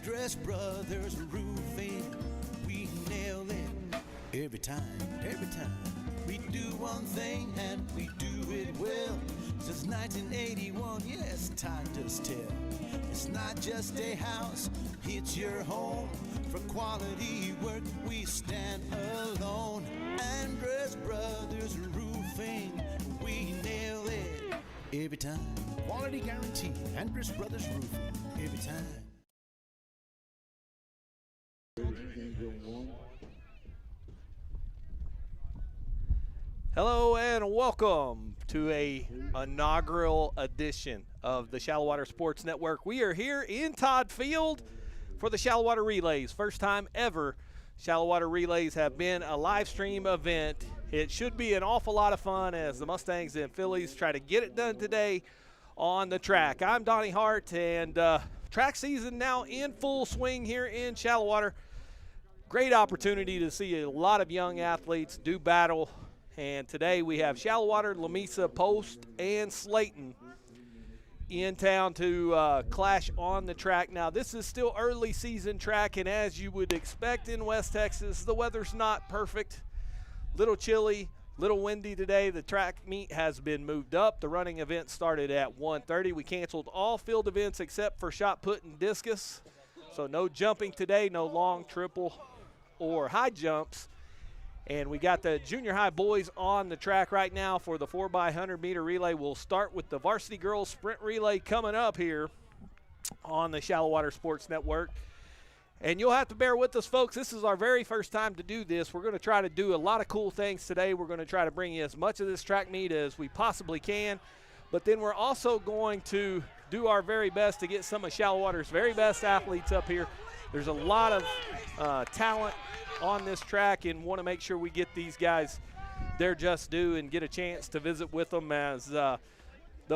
Andress Brothers Roofing, we nail it every time, every time. We do one thing and we do it well. Since 1981, yes, time does tell. It's not just a house, it's your home. For quality work, we stand alone. Andress Brothers Roofing, we nail it every time. Quality guarantee, Andress Brothers Roofing, every time. Hello and welcome to a inaugural edition of the Shallowater Sports Network. We are here in Todd Field for the Shallowater Relays. First time ever Shallowater Relays have been a live stream event. It should be an awful lot of fun as the Mustangs and Phillies try to get it done today on the track. I'm Donnie Hart, and track season now in full swing here in Shallowater. Great opportunity to see a lot of young athletes do battle. And today we have Shallowater, Lamesa, Post, and Slayton in town to clash on the track. Now, this is still early season track, and as you would expect in West Texas, the weather's not perfect. Little chilly, little windy today. The track meet has been moved up. The running event started at 1:30. We canceled all field events except for shot put and discus. So no jumping today, no long, triple, or high jumps. And we got the junior high boys on the track right now for the 4x100 meter relay. We'll start with the varsity girls sprint relay coming up here on the Shallowater Sports Network. And you'll have to bear with us, folks. This is our very first time to do this. We're going to try to do a lot of cool things today. We're going to try to bring you as much of this track meet as we possibly can. But then we're also going to do our very best to get some of Shallowater's very best athletes up here. There's a lot of talent on this track, and want to make sure we get these guys their just due and get a chance to visit with them. As the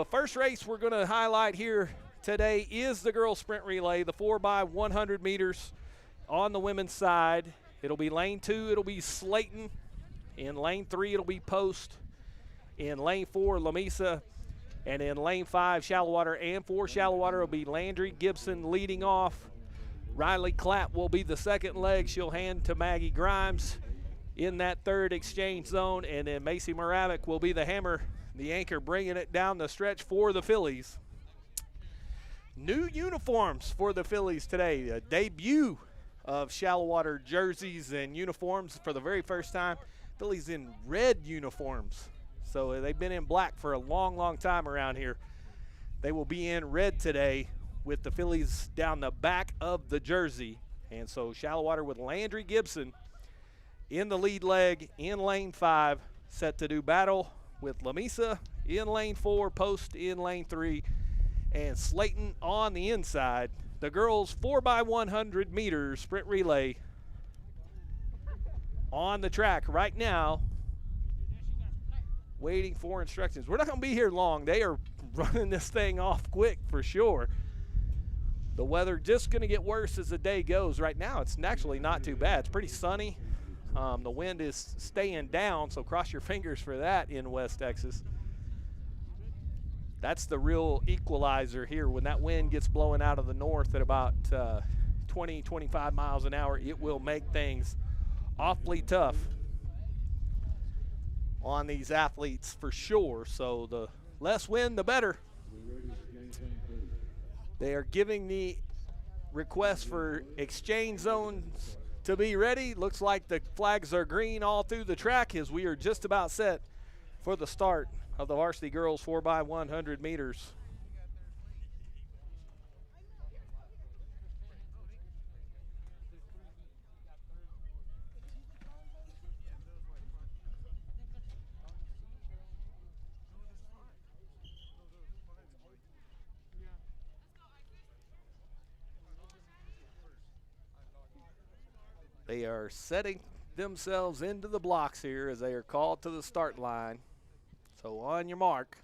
first race we're going to highlight here today is the girls sprint relay, the 4x100 meters on the women's side. It'll be lane 2, it'll be Slayton. In lane 3, it'll be Post. In lane 4, Lamesa. And in lane 5, Shallowater. And for Shallowater, it'll be Landry Gibson leading off. Riley Clapp will be the second leg. She'll hand to Maggie Grimes in that third exchange zone. And then Macy Moravik will be the hammer, the anchor, bringing it down the stretch for the Phillies. New uniforms for the Phillies today. A debut of Shallowater jerseys and uniforms for the very first time. Phillies in red uniforms. So they've been in black for a long, long time around here. They will be in red today with the Phillies down the back of the jersey. And so Shallowater with Landry Gibson in the lead leg in lane 5, set to do battle with Lamesa in lane 4, Post in lane 3, and Slayton on the inside. The girls 4x100 meters sprint relay on the track right now, waiting for instructions. We're not going to be here long. They are running this thing off quick for sure. The weather just going to get worse as the day goes. Right now, it's actually not too bad. It's pretty sunny. The wind is staying down, so cross your fingers for that in West Texas. That's the real equalizer here. When that wind gets blowing out of the north at about 20, 25 miles an hour, it will make things awfully tough on these athletes for sure. So the less wind, the better. They are giving the request for exchange zones to be ready. Looks like the flags are green all through the track as we are just about set for the start of the varsity girls 4x100 meters. They are setting themselves into the blocks here as they are called to the start line. So on your mark.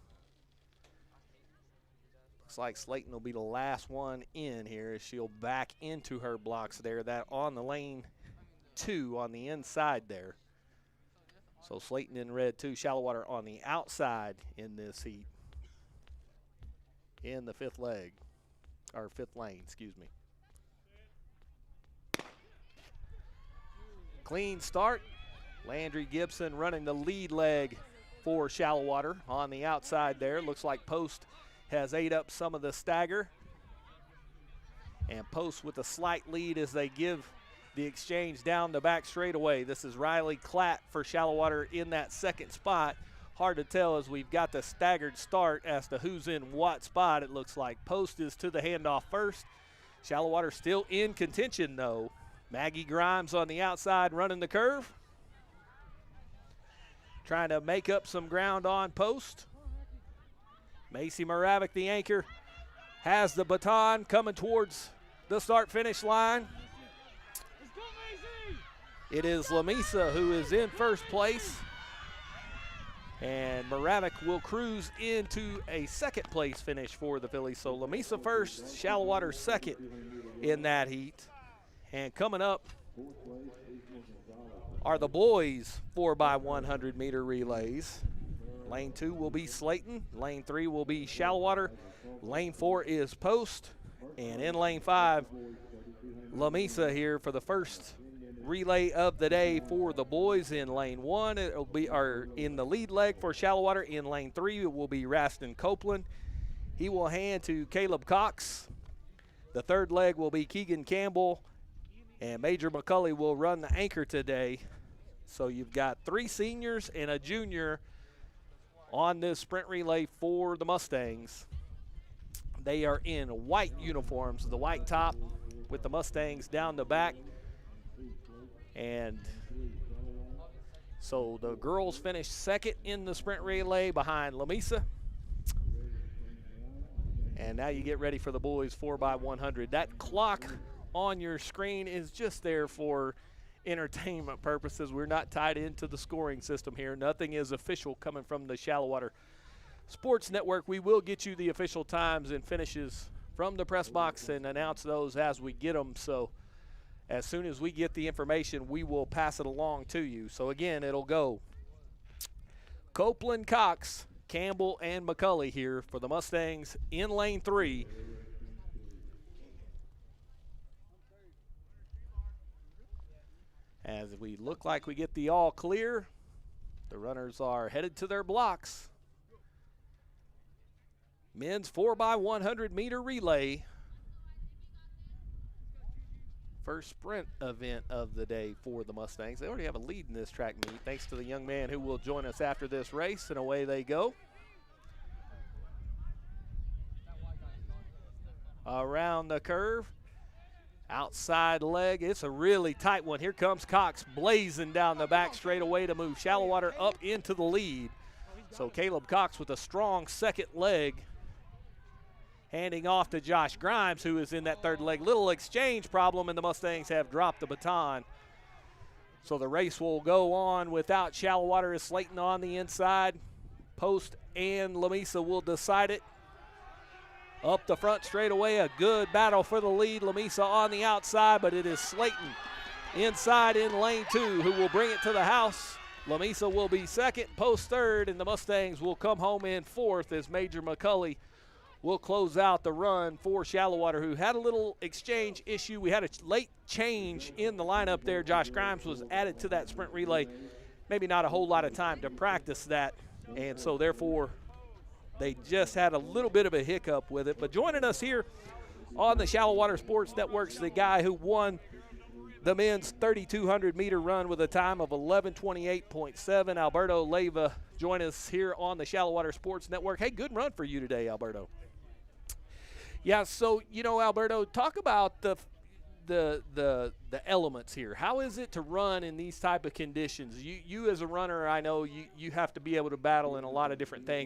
Looks like Slayton will be the last one in here as she'll back into her blocks there. That on the lane 2 on the inside there. So Slayton in red 2, Shallowater on the outside in this heat. In the fifth leg, or fifth lane, excuse me. Clean start. Landry Gibson running the lead leg for Shallowater on the outside there. Looks like Post has ate up some of the stagger. And Post with a slight lead as they give the exchange down the back straightaway. This is Riley Klatt for Shallowater in that second spot. Hard to tell as we've got the staggered start as to who's in what spot. It looks like Post is to the handoff first. Shallowater still in contention though. Maggie Grimes on the outside running the curve. Trying to make up some ground on Post. Macy Moravik, the anchor, has the baton coming towards the start-finish line. It is Lamisa who is in first place. And Moravik will cruise into a second place finish for the Phillies. So Lamisa first, Shallowater second in that heat. And coming up are the boys 4x100 meter relays. Lane 2 will be Slayton. Lane 3 will be Shallowater. Lane 4 is Post. And in lane 5, Lamisa here for the first relay of the day for the boys. In lane 1, it will be in the lead leg for Shallowater. In lane 3, it will be Raston Copeland. He will hand to Caleb Cox. The third leg will be Keegan Campbell, and Major McCulley will run the anchor today. So you've got 3 seniors and a junior on this sprint relay for the Mustangs. They are in white uniforms, the white top with the Mustangs down the back. And so the girls finished second in the sprint relay behind Lamisa. And now you get ready for the boys 4x100. That clock on your screen is just there for entertainment purposes. We're not tied into the scoring system here. Nothing is official coming from the Shallowater Sports Network. We will get you the official times and finishes from the press box and announce those as we get them. So as soon as we get the information, we will pass it along to you. So again, it'll go Copeland, Cox, Campbell, and McCulley here for the Mustangs in lane 3. As we look like we get the all clear, the runners are headed to their blocks. Men's 4x100 meter relay. First sprint event of the day for the Mustangs. They already have a lead in this track meet thanks to the young man who will join us after this race, and away they go. Around the curve. Outside leg, it's a really tight one. Here comes Cox blazing down the back straightaway to move Shallowater up into the lead. So Caleb Cox with a strong second leg. Handing off to Josh Grimes, who is in that third leg. Little exchange problem, and the Mustangs have dropped the baton. So the race will go on without Shallowater as Slayton on the inside. Post and Lamisa will decide it. Up the front straightaway, a good battle for the lead. Lamisa on the outside, but it is Slayton inside in lane 2 who will bring it to the house. Lamisa will be second, Post third, and the Mustangs will come home in fourth as Major McCulley will close out the run for Shallowater, who had a little exchange issue. We had a late change in the lineup there. Josh Grimes was added to that sprint relay. Maybe not a whole lot of time to practice that, and so therefore they just had a little bit of a hiccup with it. But joining us here on the Shallowater Sports Network is the guy who won the men's 3,200 meter run with a time of 11:28.7. Alberto Leyva join us here on the Shallowater Sports Network. Hey, good run for you today, Alberto. Yeah, so, you know, Alberto, talk about the elements here. How is it to run in these type of conditions? You as a runner, I know you have to be able to battle in a lot of different things.